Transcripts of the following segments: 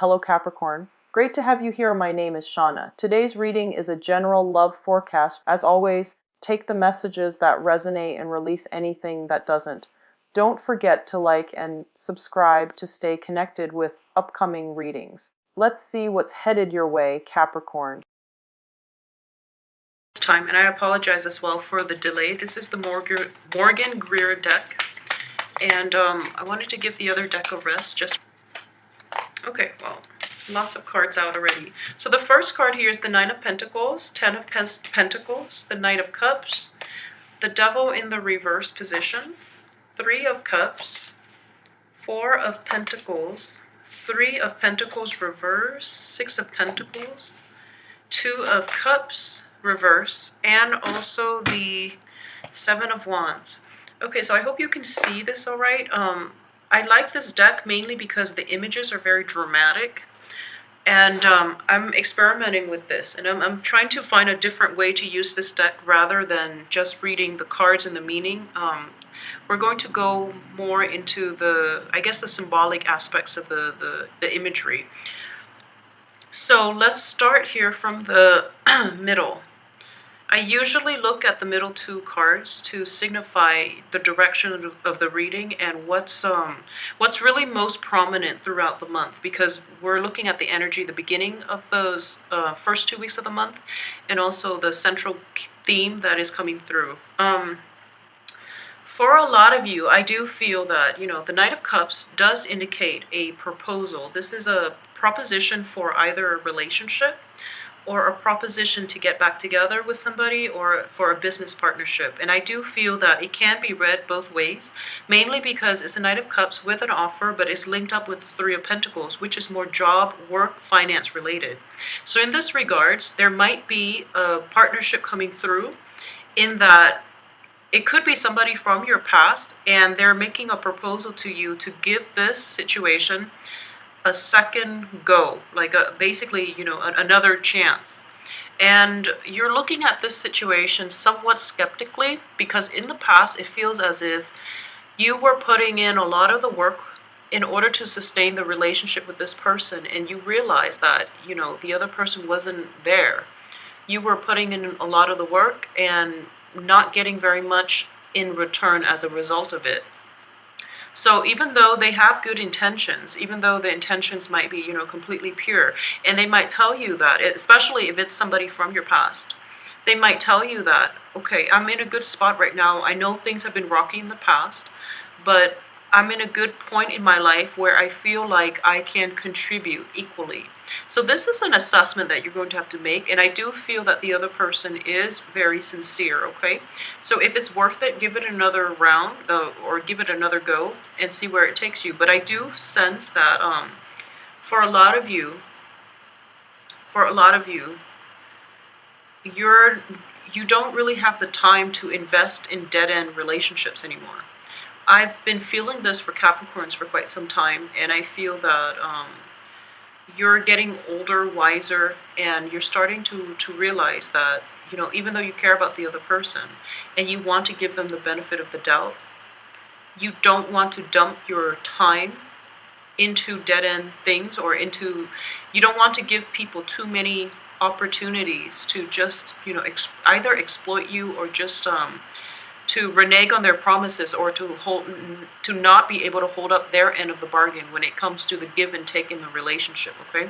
Hello Capricorn. Great to have you here. My name is Shauna. Today's reading is a general love forecast. As always, take the messages that resonate and release anything that doesn't. Don't forget to like and subscribe to stay connected with upcoming readings. Let's see what's headed your way, Capricorn. Time, and I apologize as well for the delay. This is the Morgan Greer deck, and I wanted to give the other deck a rest. Okay, well, lots of cards out already. So the first card here is the Nine of Pentacles, Ten of Pentacles, the Knight of Cups, the Devil in the reverse position, Three of Cups, Four of Pentacles, Three of Pentacles reverse, Six of Pentacles, Two of Cups reverse, and also the Seven of Wands. Okay, so I hope you can see this all right. I like this deck mainly because the images are very dramatic, and I'm experimenting with this, and I'm trying to find a different way to use this deck rather than just reading the cards and the meaning. We're going to go more into the, I guess, the symbolic aspects of the imagery. So let's start here from the middle. I usually look at the middle two cards to signify the direction of the reading and what's really most prominent throughout the month, because we're looking at the energy, the beginning of those first 2 weeks of the month, and also the central theme that is coming through. For a lot of you, I do feel that, the Knight of Cups does indicate a proposal. This is a proposition for either a relationship or a proposition to get back together with somebody, or for a business partnership. And I do feel that it can be read both ways, mainly because it's a Knight of Cups with an offer, but it's linked up with the Three of Pentacles, which is more job, work, finance related. So in this regards, there might be a partnership coming through, in that it could be somebody from your past, and they're making a proposal to you to give this situation a second go, like basically, another chance. And you're looking at this situation somewhat skeptically, because in the past it feels as if you were putting in a lot of the work in order to sustain the relationship with this person, and you realize that, the other person wasn't there. You were putting in a lot of the work and not getting very much in return as a result of it. So even though they have good intentions, even though the intentions might be, completely pure, and they might tell you that, especially if it's somebody from your past, they might tell you that, okay, I'm in a good spot right now. I know things have been rocky in the past, but I'm in a good point in my life where I feel like I can contribute equally. So this is an assessment that you're going to have to make, and I do feel that the other person is very sincere, okay? So if it's worth it, give it another round, or give it another go and see where it takes you. But I do sense that for a lot of you, you don't really have the time to invest in dead-end relationships anymore. I've been feeling this for Capricorns for quite some time, and I feel that you're getting older, wiser, and you're starting to realize that, even though you care about the other person and you want to give them the benefit of the doubt, you don't want to dump your time into dead-end things, or you don't want to give people too many opportunities to just, either exploit you, or just to renege on their promises, or to not be able to hold up their end of the bargain when it comes to the give and take in the relationship, okay?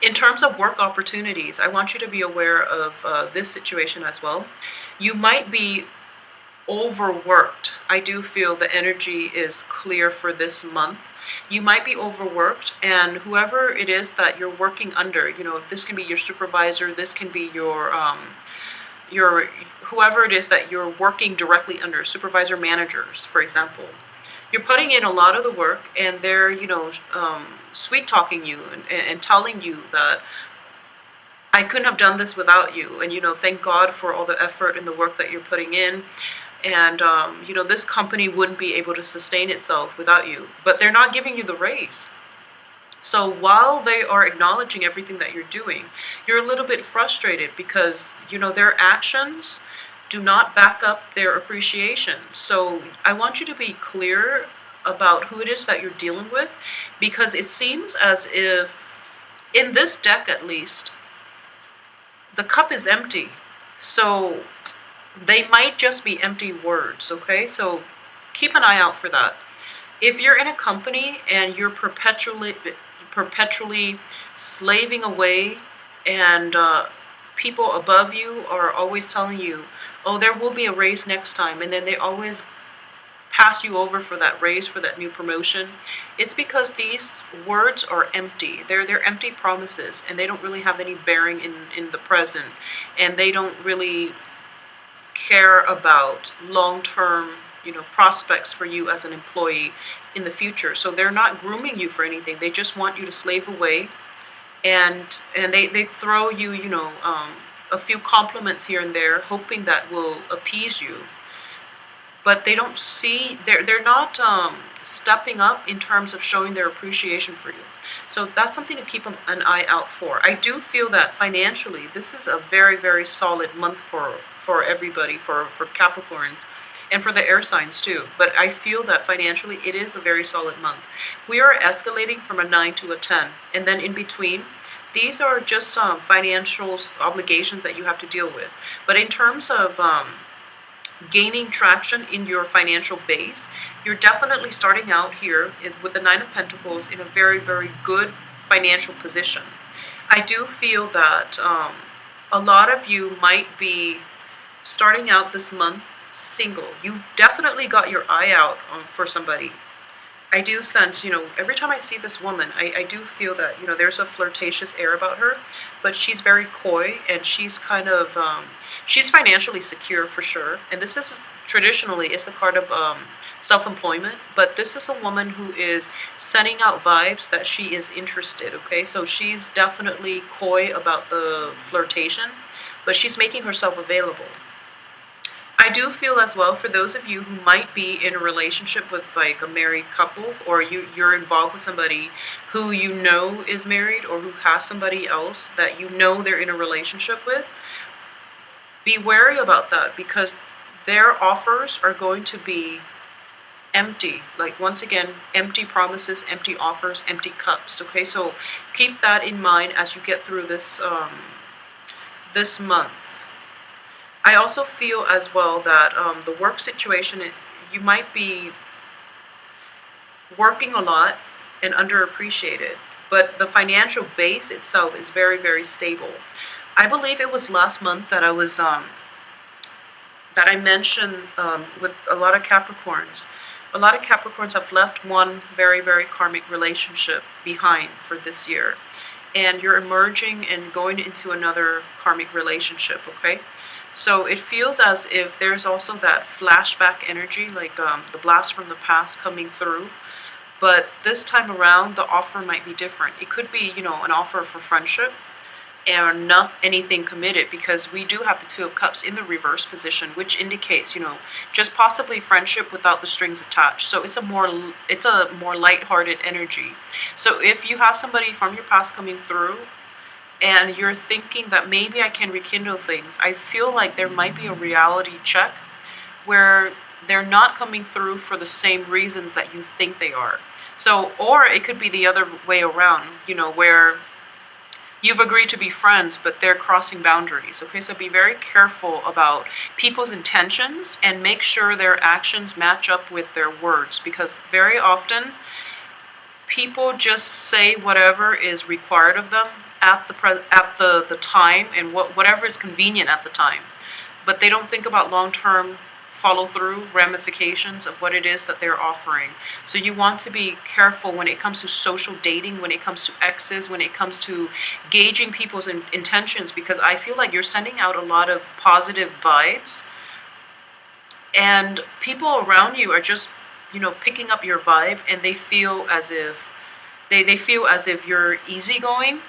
In terms of work opportunities, I want you to be aware of this situation as well. You might be overworked. I do feel the energy is clear for this month. You might be overworked, and whoever it is that you're working under, this can be your supervisor, this can be your whoever it is that you're working directly under, supervisor, managers, for example. You're putting in a lot of the work, and they're, sweet talking you and telling you that I couldn't have done this without you, and thank God for all the effort and the work that you're putting in, and this company wouldn't be able to sustain itself without you. But they're not giving you the raise. So while they are acknowledging everything that you're doing, you're a little bit frustrated because, their actions do not back up their appreciation. So I want you to be clear about who it is that you're dealing with, because it seems as if, in this deck at least, the cup is empty. So they might just be empty words, okay? So keep an eye out for that. If you're in a company and you're perpetually slaving away, and people above you are always telling you, oh, there will be a raise next time, and then they always pass you over for that raise, for that new promotion, it's because these words are empty. They're empty promises, and they don't really have any bearing in the present, and they don't really care about long-term, prospects for you as an employee in the future. So they're not grooming you for anything. They just want you to slave away, and they throw you, a few compliments here and there, hoping that will appease you. But they don't see, they're not stepping up in terms of showing their appreciation for you. So that's something to keep an eye out for. I do feel that financially, this is a very, very solid month for everybody, for Capricorns, and for the air signs too. But I feel that financially, it is a very solid month. We are escalating from a 9 to a 10, and then in between, these are just financial obligations that you have to deal with. But in terms of gaining traction in your financial base, you're definitely starting out here with the Nine of Pentacles in a very, very good financial position. I do feel that a lot of you might be starting out this month single. You definitely got your eye out for somebody. I do sense, every time I see this woman, I do feel that, there's a flirtatious air about her, but she's very coy, and she's kind of, she's financially secure for sure. And this is traditionally, it's the card of self-employment, but this is a woman who is sending out vibes that she is interested, okay? So she's definitely coy about the flirtation, but she's making herself available. I do feel as well, for those of you who might be in a relationship with like a married couple, or you're involved with somebody who is married, or who has somebody else that they're in a relationship with, be wary about that, because their offers are going to be empty. Like, once again, empty promises, empty offers, empty cups, okay? So keep that in mind as you get through this month. I also feel as well that the work situation, you might be working a lot and underappreciated, but the financial base itself is very, very stable. I believe it was last month that I mentioned with a lot of Capricorns. A lot of Capricorns have left one very, very karmic relationship behind for this year, and you're emerging and going into another karmic relationship, okay? So it feels as if there's also that flashback energy, like the blast from the past coming through. But this time around, the offer might be different. It could be, an offer for friendship and not anything committed, because we do have the Two of Cups in the reverse position, which indicates, just possibly friendship without the strings attached. So it's a more lighthearted energy. So if you have somebody from your past coming through, and you're thinking that maybe I can rekindle things, I feel like there might be a reality check where they're not coming through for the same reasons that you think they are. So, or it could be the other way around, where you've agreed to be friends, but they're crossing boundaries, okay? So be very careful about people's intentions, and make sure their actions match up with their words, because very often people just say whatever is required of them at the time, and whatever is convenient at the time, but they don't think about long-term follow-through ramifications of what it is that they're offering. So you want to be careful when it comes to social dating, when it comes to exes, when it comes to gauging people's intentions, because I feel like you're sending out a lot of positive vibes, and people around you are just picking up your vibe, and they feel as if you're easygoing.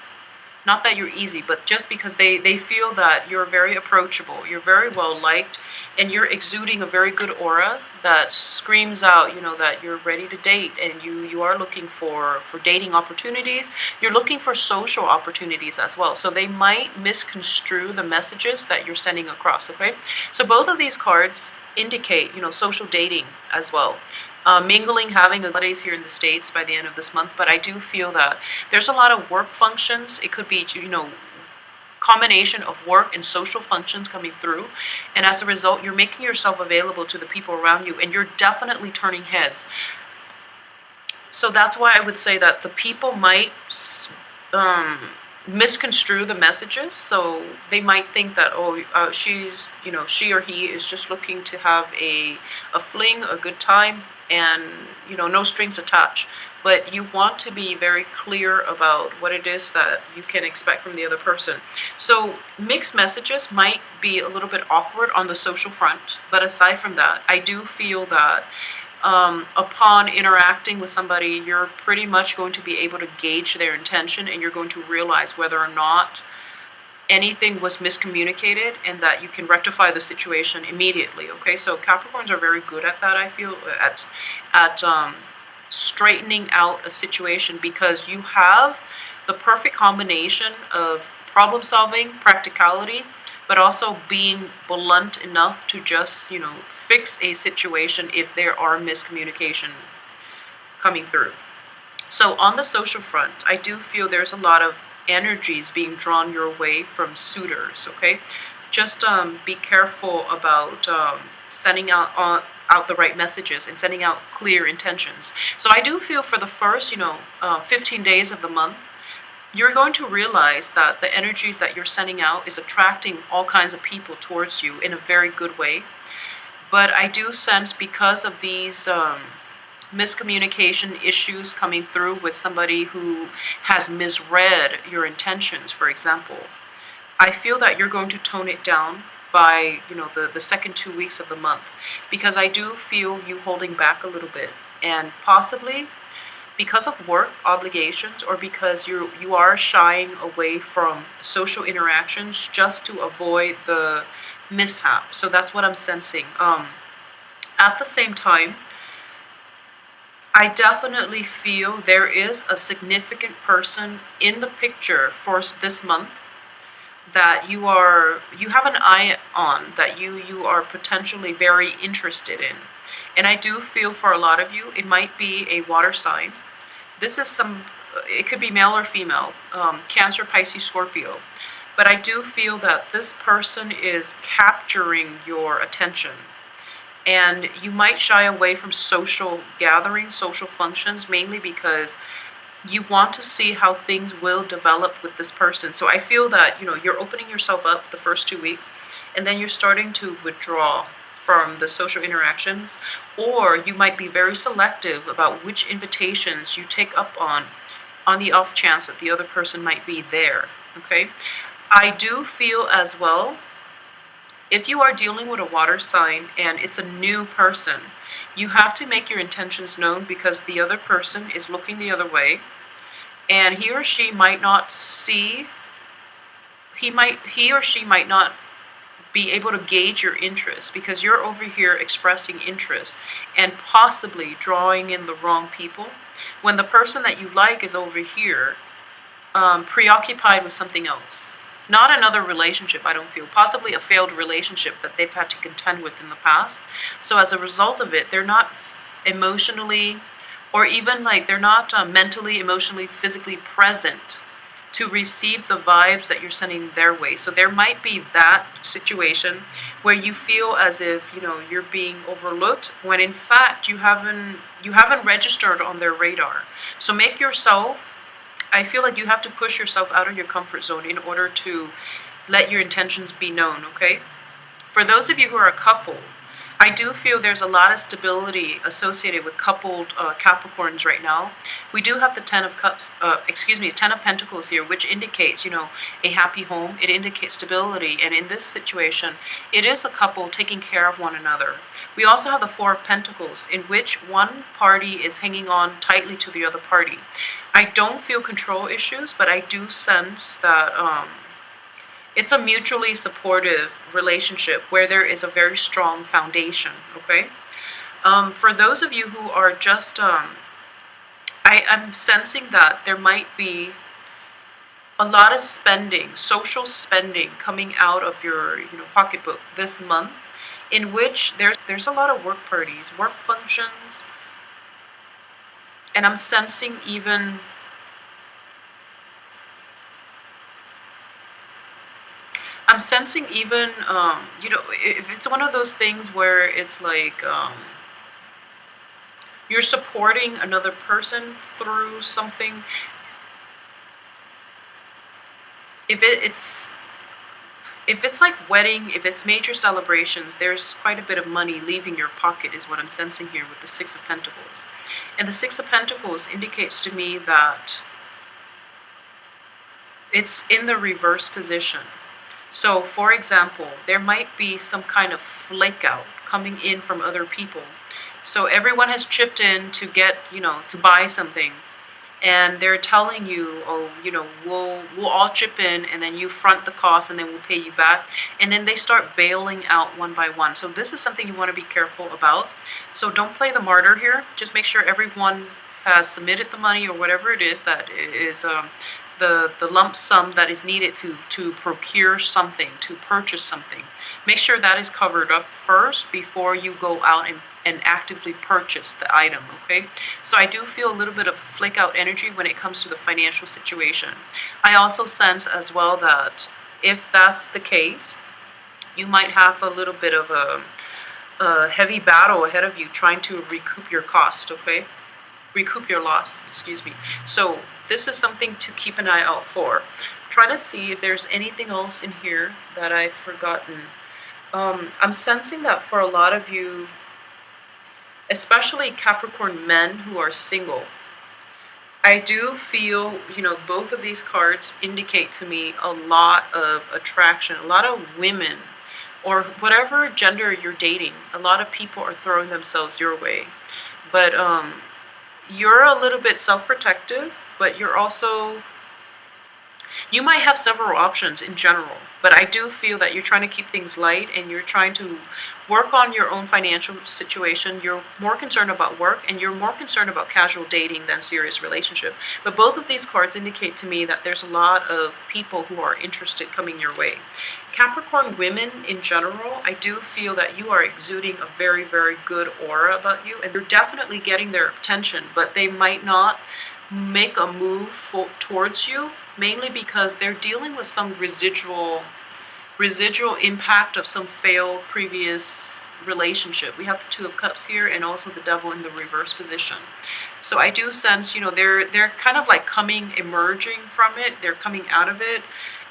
Not that you're easy, but just because they feel that you're very approachable, you're very well liked, and you're exuding a very good aura that screams out, that you're ready to date, and you are looking for dating opportunities. You're looking for social opportunities as well. So they might misconstrue the messages that you're sending across, okay? So both of these cards indicate, social dating as well. mingling, having the holidays here in the States by the end of this month. But I do feel that there's a lot of work functions. It could be, combination of work and social functions coming through, and as a result you're making yourself available to the people around you, and you're definitely turning heads. So that's why I would say that the people might um, misconstrue the messages. So they might think that, she's, she or he is just looking to have a fling, a good time, and no strings attached. But you want to be very clear about what it is that you can expect from the other person. So mixed messages might be a little bit awkward on the social front, but aside from that, I do feel that upon interacting with somebody, you're pretty much going to be able to gauge their intention, and you're going to realize whether or not anything was miscommunicated, and that you can rectify the situation immediately. Okay, so Capricorns are very good at that, I feel, at straightening out a situation, because you have the perfect combination of problem solving, practicality, but also being blunt enough to just, fix a situation if there are miscommunication coming through. So on the social front, I do feel there's a lot of energies being drawn your way from suitors, okay? Just be careful about sending out the right messages and sending out clear intentions. So I do feel for the first, 15 days of the month, you're going to realize that the energies that you're sending out is attracting all kinds of people towards you in a very good way. But I do sense, because of these miscommunication issues coming through with somebody who has misread your intentions, for example, I feel that you're going to tone it down by, the second 2 weeks of the month, because I do feel you holding back a little bit, and possibly because of work obligations, or because you are shying away from social interactions just to avoid the mishap. So that's what I'm sensing. At the same time, I definitely feel there is a significant person in the picture for this month that you have an eye on, that you are potentially very interested in. And I do feel for a lot of you, it might be a water sign. It could be male or female, Cancer, Pisces, Scorpio. But I do feel that this person is capturing your attention. And you might shy away from social gatherings, social functions, mainly because you want to see how things will develop with this person. So I feel that, you're opening yourself up the first 2 weeks, and then you're starting to withdraw from the social interactions, or you might be very selective about which invitations you take up on the off chance that the other person might be there, okay? I do feel as well, if you are dealing with a water sign and it's a new person, you have to make your intentions known, because the other person is looking the other way, and he or she might not be able to gauge your interest, because you're over here expressing interest and possibly drawing in the wrong people, when the person that you like is over here preoccupied with something else. Not another relationship, I don't feel. Possibly a failed relationship that they've had to contend with in the past. So as a result of it, they're not emotionally, or even they're not mentally, emotionally, physically present to receive the vibes that you're sending their way. So there might be that situation where you feel as if, you're being overlooked, when in fact you haven't registered on their radar. So I feel like you have to push yourself out of your comfort zone in order to let your intentions be known, okay? For those of you who are a couple, I do feel there's a lot of stability associated with coupled Capricorns right now. We do have the Ten of Pentacles here, which indicates, a happy home. It indicates stability, and in this situation, it is a couple taking care of one another. We also have the Four of Pentacles, in which one party is hanging on tightly to the other party. I don't feel control issues, but I do sense that it's a mutually supportive relationship where there is a very strong foundation, okay? For those of you who are just, I'm sensing that there might be a lot of spending, social spending coming out of your, pocketbook this month, in which there's a lot of work parties, work functions, And I'm sensing even, if it's one of those things where it's like, you're supporting another person through something. If it's like wedding, if it's major celebrations, there's quite a bit of money leaving your pocket, is what I'm sensing here with the Six of Pentacles. And the Six of Pentacles indicates to me that it's in the reverse position. So, for example, there might be some kind of flake out coming in from other people. So everyone has chipped in to get, to buy something, and they're telling you, oh, we'll all chip in, and then you front the cost, and then we'll pay you back. And then they start bailing out one by one. So this is something you want to be careful about. So don't play the martyr here. Just make sure everyone has submitted the money, or whatever it is that is the lump sum that is needed to procure something, to purchase something. Make sure that is covered up first before you go out and actively purchase the item, okay? So I do feel a little bit of flake out energy when it comes to the financial situation. I also sense as well that if that's the case, you might have a little bit of a heavy battle ahead of you trying to recoup your cost, okay? Recoup your loss, excuse me. So this is something to keep an eye out for. Try to see if there's anything else in here that I've forgotten. I'm sensing that for a lot of you, especially Capricorn men who are single, I do feel, both of these cards indicate to me a lot of attraction, a lot of women, or whatever gender you're dating. A lot of people are throwing themselves your way. But you're a little bit self-protective, but you might have several options in general, but I do feel that you're trying to keep things light, and you're trying to work on your own financial situation. You're more concerned about work, and you're more concerned about casual dating than serious relationship. But both of these cards indicate to me that there's a lot of people who are interested coming your way. Capricorn women in general, I do feel that you are exuding a very, very good aura about you, and you're definitely getting their attention, but they might not make a move towards you, mainly because they're dealing with some residual impact of some failed previous relationship. We have the Two of Cups here, and also the Devil in the reverse position. So I do sense, they're kind of like emerging from it. They're coming out of it,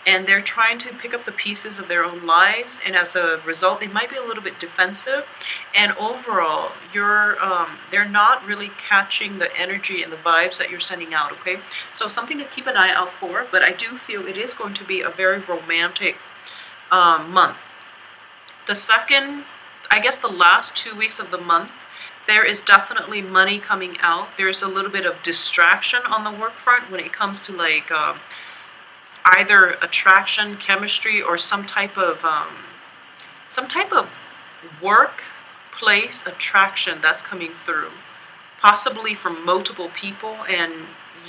and they're trying to pick up the pieces of their own lives, and as a result, they might be a little bit defensive. And overall, they're not really catching the energy and the vibes that you're sending out, okay? So something to keep an eye out for, but I do feel it is going to be a very romantic month. The last 2 weeks of the month, there is definitely money coming out. There's a little bit of distraction on the work front when it comes to like either attraction, chemistry, or some type of workplace attraction that's coming through, possibly from multiple people. And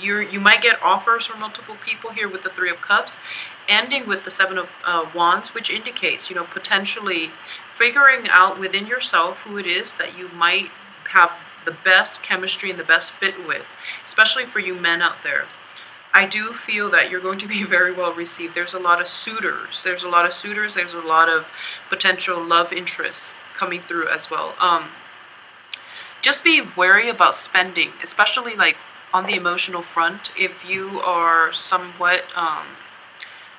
you might get offers from multiple people here with the Three of Cups, ending with the Seven of Wands, which indicates, potentially figuring out within yourself who it is that you might have the best chemistry and the best fit with, especially for you men out there. I do feel that you're going to be very well received. There's a lot of suitors. There's a lot of potential love interests coming through as well. Just be wary about spending, especially like on the emotional front. If you are somewhat,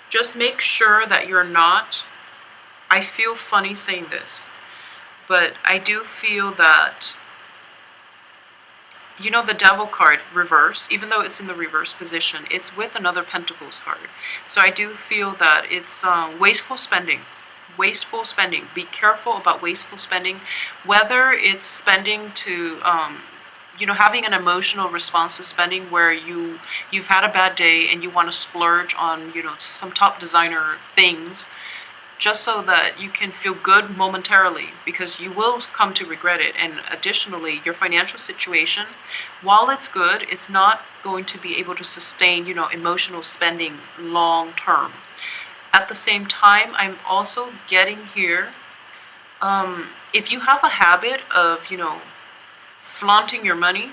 just make sure that you're not, I feel funny saying this, but I do feel that, the Devil card reverse, even though it's in the reverse position, it's with another Pentacles card. So I do feel that it's wasteful spending. Wasteful spending. Be careful about wasteful spending, whether it's spending to, having an emotional response to spending where you've had a bad day and you want to splurge on, some top designer things, just so that you can feel good momentarily, because you will come to regret it. And additionally, your financial situation, while it's good, it's not going to be able to sustain, emotional spending long term. At the same time, I'm also getting here, if you have a habit of, flaunting your money,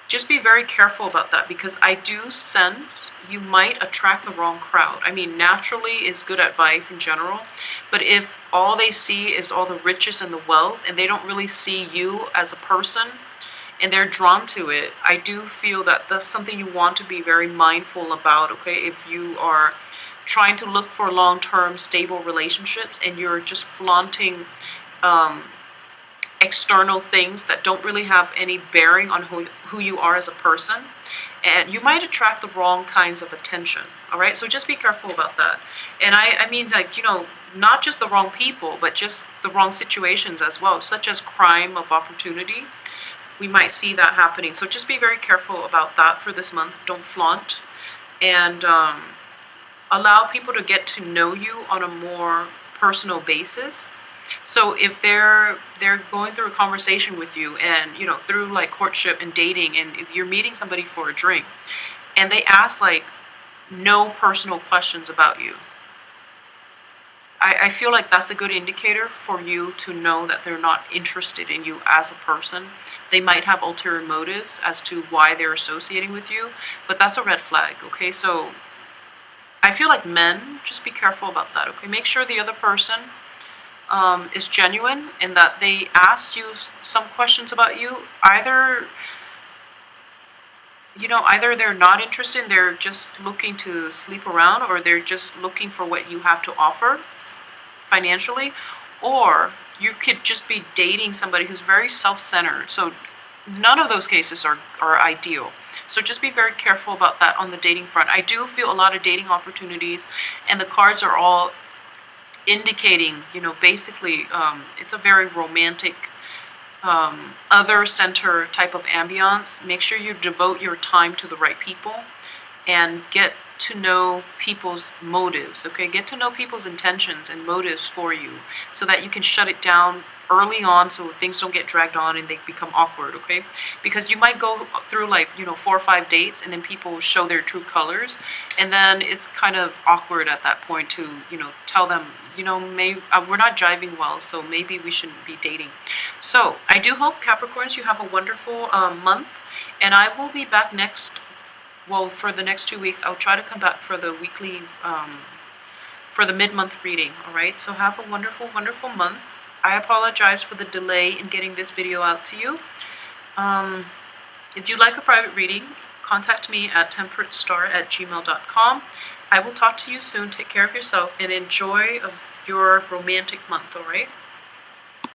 just be very careful about that, because I do sense you might attract the wrong crowd. I mean, naturally is good advice in general, but if all they see is all the riches and the wealth and they don't really see you as a person and they're drawn to it, I do feel that that's something you want to be very mindful about, okay? If you are trying to look for long-term stable relationships and you're just flaunting um, external things that don't really have any bearing on who you are as a person, and you might attract the wrong kinds of attention. All right, so just be careful about that. And I mean, like, not just the wrong people, but just the wrong situations as well, such as crime of opportunity. We might see that happening, so just be very careful about that for this month. Don't flaunt, and allow people to get to know you on a more personal basis. So if they're going through a conversation with you, and through like courtship and dating, and if you're meeting somebody for a drink and they ask like no personal questions about you, I feel like that's a good indicator for you to know that they're not interested in you as a person. They might have ulterior motives as to why they're associating with you, but that's a red flag, okay? So I feel like men, just be careful about that, okay? Make sure the other person is genuine and that they asked you some questions about you. Either they're not interested and they're just looking to sleep around, or they're just looking for what you have to offer financially, or you could just be dating somebody who's very self-centered. So none of those cases are ideal. So just be very careful about that on the dating front. I do feel a lot of dating opportunities, and the cards are all indicating, basically, it's a very romantic, other center type of ambiance. Make sure you devote your time to the right people and get to know people's motives, okay? Get to know people's intentions and motives for you so that you can shut it down early on so things don't get dragged on and they become awkward, okay? Because you might go through like, 4 or 5 dates and then people show their true colors, and then it's kind of awkward at that point to, tell them, maybe we're not jiving well, so maybe we shouldn't be dating. So I do hope, Capricorns, you have a wonderful month, and I will be back for the next 2 weeks. I'll try to come back for the weekly, for the mid-month reading, all right? So have a wonderful, wonderful month. I apologize for the delay in getting this video out to you. If you'd like a private reading, contact me at temperatestar@gmail.com. I will talk to you soon. Take care of yourself and enjoy your romantic month, all right?